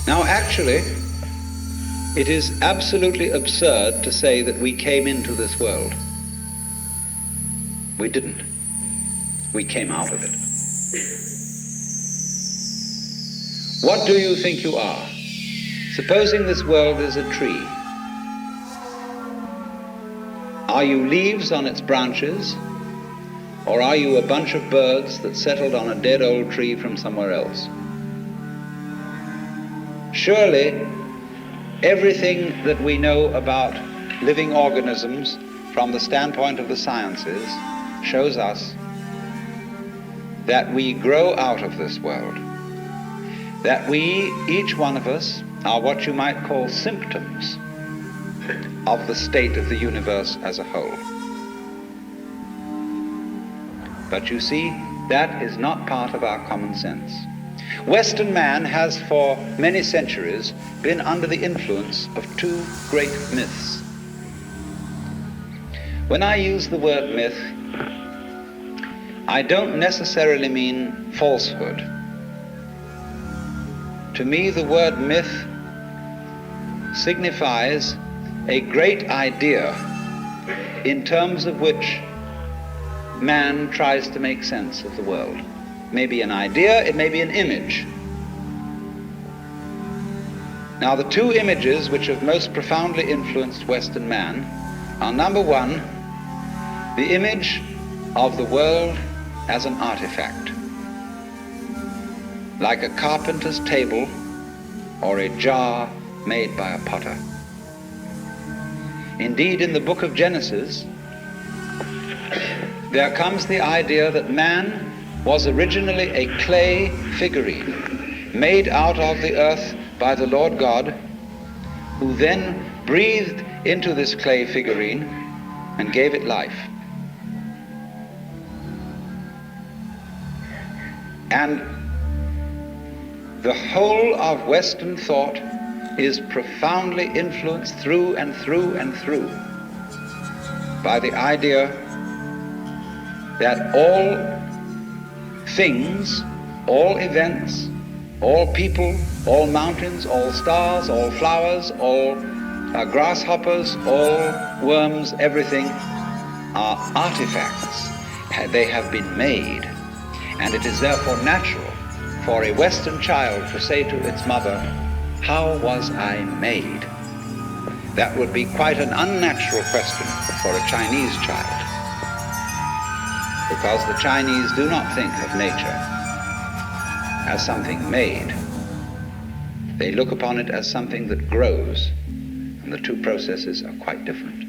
Now actually, it is absolutely absurd to say that we came into this world. We didn't. We came out of it. What do you think you are? Supposing this world is a tree. Are you leaves on its branches, or are you a bunch of birds that settled on a dead old tree from somewhere else? Surely, everything that we know about living organisms from the standpoint of the sciences shows us that we grow out of this world, that we, each one of us, are what you might call symptoms of the state of the universe as a whole. But you see, that is not part of our common sense. Western man has for many centuries been under the influence of two great myths. When I use the word myth, I don't necessarily mean falsehood. To me, the word myth signifies a great idea in terms of which man tries to make sense of the world. It may be an idea, it may be an image. Now, the two images which have most profoundly influenced Western man are, number one, the image of the world as an artifact, like a carpenter's table or a jar made by a potter. Indeed, in the book of Genesis, there comes the idea that man was originally a clay figurine made out of the earth by the Lord God, who then breathed into this clay figurine and gave it life. And the whole of Western thought is profoundly influenced through and through and through by the idea that all things, all events, all people, all mountains, all stars, all flowers, all grasshoppers, all worms, everything are artifacts. They have been made. And it is therefore natural for a Western child to say to its mother, "How was I made?" That would be quite an unnatural question for a Chinese child, because the Chinese do not think of nature as something made. They look upon it as something that grows, and the two processes are quite different.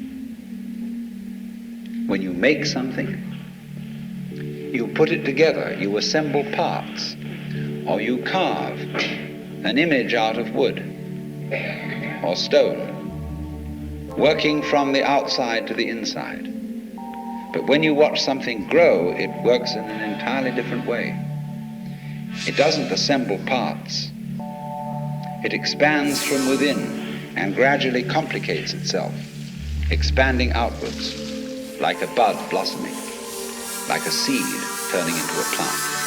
When you make something, you put it together, you assemble parts, or you carve an image out of wood or stone, working from the outside to the inside. But when you watch something grow, it works in an entirely different way. It doesn't assemble parts. It expands from within and gradually complicates itself, expanding outwards like a bud blossoming, like a seed turning into a plant.